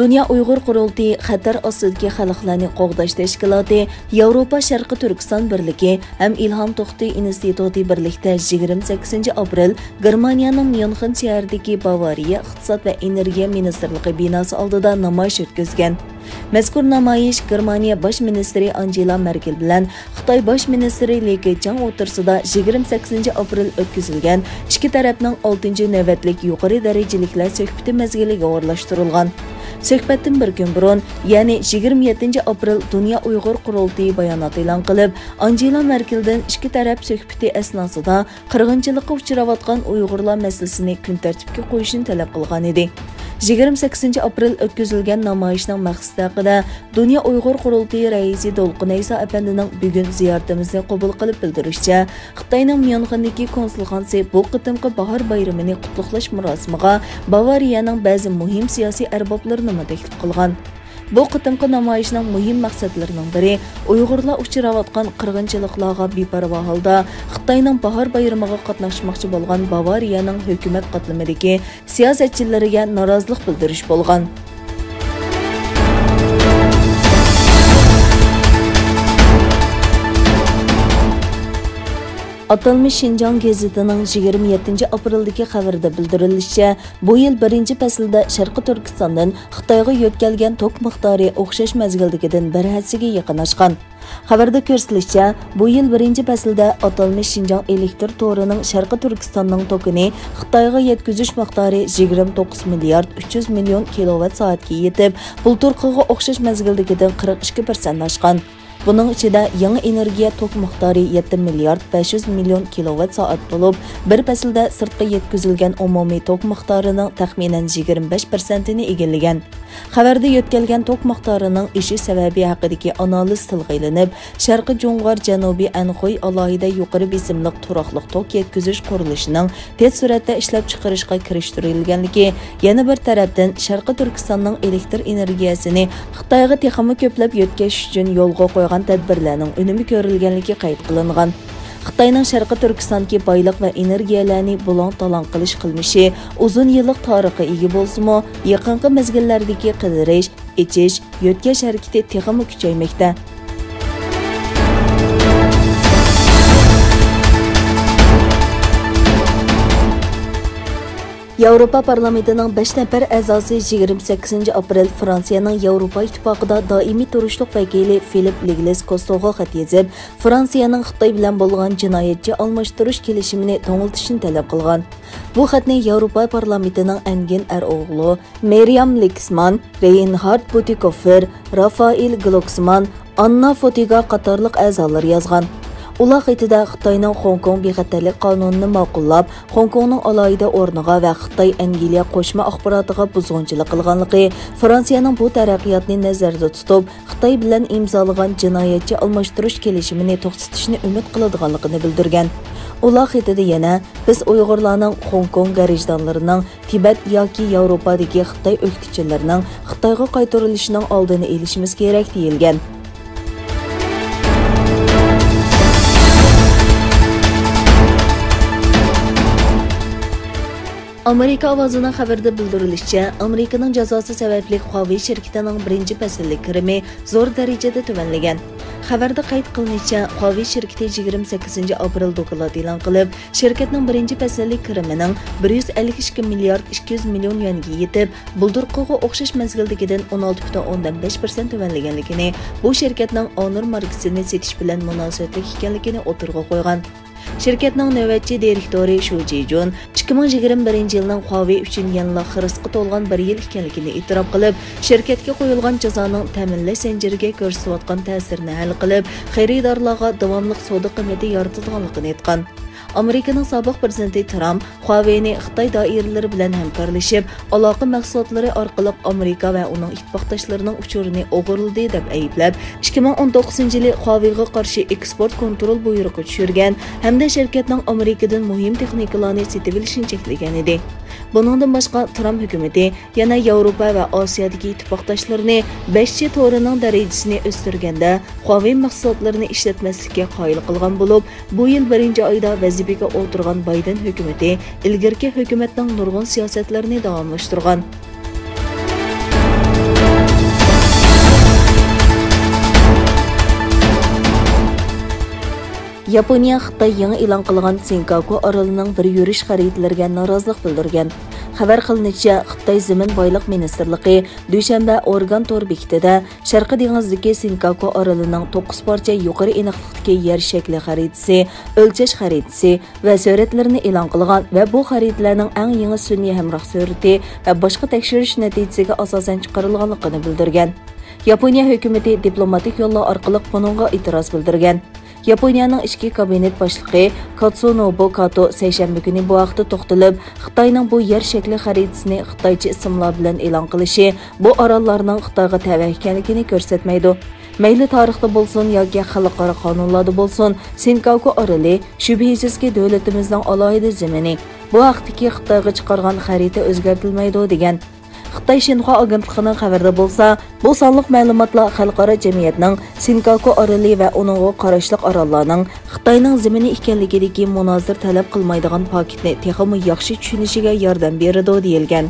Dünya Uyghur Qurultayı Xatar ostidagi xalqlarni qo'g'dash tashkiloti, Yevropa Sharqi Turkiston birligi ham İlham To'xti instituti birlikda 28 aprel Germaniyaning München shahridagi Bavariya iqtisod va energiya ministrligi binosi oldida namoyish o'tkazgan. Mazkur namoyish Germaniya bosh ministri Angela Merkel bilan Xitoy bosh ministri Li Keqiang o'rtasida 28 aprel o'tkazilgan ikki tarafning 6-navbatlik yuqori darajaliklar suhbati mazgiliga o'rlashtirilgan. Suhbatdan bir kun burun, ya'ni 27 aprel Dünya Uyghur Qurultayı bayonot e'lon qilib, Angela Merkeldan ikki taraf suhbati asnosida qirg'inchilikqa uchrayotgan Uyg'urlar masalasini kun tartibga qo'yishni talab qilgan edi. 28 aprel o'tkazilgan namoyishning maqsadi haqida Dünya Uyghur Qurultayı raisi Dolqin Aysa apandining bugun ziyoratimizni qabul qilib bildirishicha, Xitoyning Münchendagi konsulxonasi bu qitimqi bahor bayramini qutlug'lash murosimiga Bavariyaning ba'zi muhim siyosiy arboblarini taklif qilgan. Bu qitimqi namoyishning muhim maqsadlarining biri Uyg'urlar uchrayotgan qirg'inchiliklarga beparvo holda Xitoyning bahor bayramiga qatnashmoqchi bo'lgan Bavariyaning hukumat qatlamidagi siyosatchilariga norozilik bildirish bo'lgan. Atalmış Şinjan gazetining 27 apreldagi xabarida bildirilishicha, bu yil birinchi faslda Sharqi Turkistondan Xitoyga yo'tkalgan tok miqdori o'xshash mazgildagidan bir hassiga yaqin oshgan. Xabarda ko'rsatilishicha, bu yil birinchi faslda Atalmış Şinjan elektr to'rining Sharqi Turkistonning tokini Xitoyga yetkazish miqdori 29 milliard 300 million kilovat soatga yetib, bulturqiga o'xshash mazgildagidan 42% oshgan. Bunun içinde yeni energiya tok miqdori 7 milliard 500 milyon kilovat saat bo'lib, bir faslda sirtqa yetkazilgan umumiy tok miqdorining taxminan 25%ni egallagan. Xabarda yo'tkalgan tok miqdorining ishi sababi haqidagi analiz tilga ilinib, Sharqi Jo'ng'ar Janubiy Anxoy alohida yuqori besimliq turaqliq tok yetkazish qurilishining tez suratda ishlab chiqarishga kirishtirilganligi, yana bir tarafdan Sharqi Turkistonning elektr energiyasini Xitoyga texmi ko'plab yo'tkazish uchun yo'lga qo'ygan tadbirlarning unumi ko'rilganligi qayd qilingan. Xitoyning Sharqi Turkistondagi boyliq va energiyalarni bulon-talon qilish qilmishi uzun yillik tarixga ega bo'lsa-mu, yaqinqi mezgillardagi qidirish, ichish, yo'tkash harakati texmi kuchaymoqda. Yevropa parlamentining 5 nafar a'zosi 28 aprel Fransiyaning Yevropa İttipaقida doimiy turishliq vakili Filip Ligles Kostoga xat yozib, Fransiyaning Xitoy bilan bo'lgan jinoyatchi almashtirish kelishimini to'ngiltishni talab qilgan. Bu xatni Yevropa parlamentining Engin Eroğlu, Miriam Lexman, Reinhard Bütikofer, Rafael Glucksmann, Anna Fotiga qatorliq a'zolar yozgan. Ular xatida Xitoyning Hong Kong bexatarlik qonunini ma'qullab, Hong Kongning alohida o'rniga va Xitoy Angliya qo'shma axborotiga buzg'unchilik qilganligi, Fransiyaning bu taraqqiyotni nazarda tutib, Xitoy bilan imzolagan jinoyatchi almashtirish kelishimini to'xtatishni umid qiladiganligini bildirgan. Ular xatida yana biz Uyg'urlarning Hong Kong garajdonlarining Tibet yoki Yevropadagi Xitoy o'qituvchilarining Xitoyga qaytarilishining oldini olishimiz kerak deyilgan. Amerika ovozining xabarida bildirilishicha, Amerikaning jazosi sababli Huawei shirkatining birinchi fasllik kirimi zo'r darajada tuvanlagan. Xabarda qayd qilinishicha, Huawei shirkati 28 aprel doklad e'lon qilib, shirkatning birinchi fasllik kirimining 152 milliard 200 million yuanga yetib, bulturqiga o'xshash mazgildagidan 16.5% tuvanlaganligini, bu shirkatning Honor markasini setish bilan munosabatli ekanligini o'tirg'a qo'ygan. Şirketning navbatchi direktori Shu Jijun 2021 yilning Huawei uchun yangi xirisga to'lgan 1 yil ekanligini e'tirof qilib, shirkatga qo'yilgan jazoning ta'minlash zanjiriga ko'rsatayotgan ta'sirini hal qilib, xaridorlarga davomli savdo qiymati yaratilganligini aytgan. Amerikaning sobiq prezidenti Trump Huawei'ni Xitoy doiralari bilan hamkorlashib, aloqa mahsulotlari orqali Amerika va uning ittifoqdoshlarining uchurini o'g'irladi deb ayblab, 2019-yili Huawei'ga qarshi eksport kontrol buyrug'i tushirgan hamda shirkatning Amerikadan muhim texnikalarni sotib olishini cheklagan edi. Buningdan boshqa Trump hukumati yana Yevropa va Osiyodagi ittifoqdoshlarini 5G to'rining darajasini o'stirganda Huawei mahsulotlarini ishlatmaslikka qoyil qilgan bo'lib, bu yil 1-oyda vazifaga o'tirgan Bayden hukumati ilgirki hukumatning nurg'un siyosatlarini davomlashtirgan. Yaponiya Xitoy yangi e'lon qilgan Senkaku orolining bir yurish xaritalariga norozilik bildirgan. Xabar qilinishicha, Xitoy Zamin boyliq ministrligi dushanba organ tor bekitida Sharqiy dengizidagi Senkaku orolining 9 parcha yuqori aniqlikdagi yer shakli xaritasi, o'lchash xaritasi va suratlarini e'lon qilgan va bu xaritalarning eng yangi sun'iy hamroh surati va boshqa tekshirish natijasiga asosan chiqarilganligini bildirgan. Yaponiya hukumati diplomatik yo'llar orqali buningga e'tiroz bildirgan. Yaponiyaning ichki kabinet boshlig'i Katsunobu Kato seshanba kuni bu vaqtda to'xtalib, Xitoyning bu yer shakli xaritasini xitoycha ismlar bilan e'lon qilishi bu orollarning Xitoyga tava ekanligini ko'rsatmaydi. Mayli tarixda bo'lsin yoki xalqaro qonunlarda bo'lsin, Senkaku oroli shubhisizki davlatimizning alohida zamini. Bu vaqtdagi Xitoyga chiqargan xarita o'zgartirilmaydi degan. Xitoy Shinhua agentligining xabarida bo'lsa, bu sonliq ma'lumotlar xalqaro jamiyatning Senkaku oroli va uningga qarashli orollarning Xitoyning zamini ekanligidagi munozir talab qilmaydigan paketni texmi yaxshi tushunishiga yordam beradi deyilgan.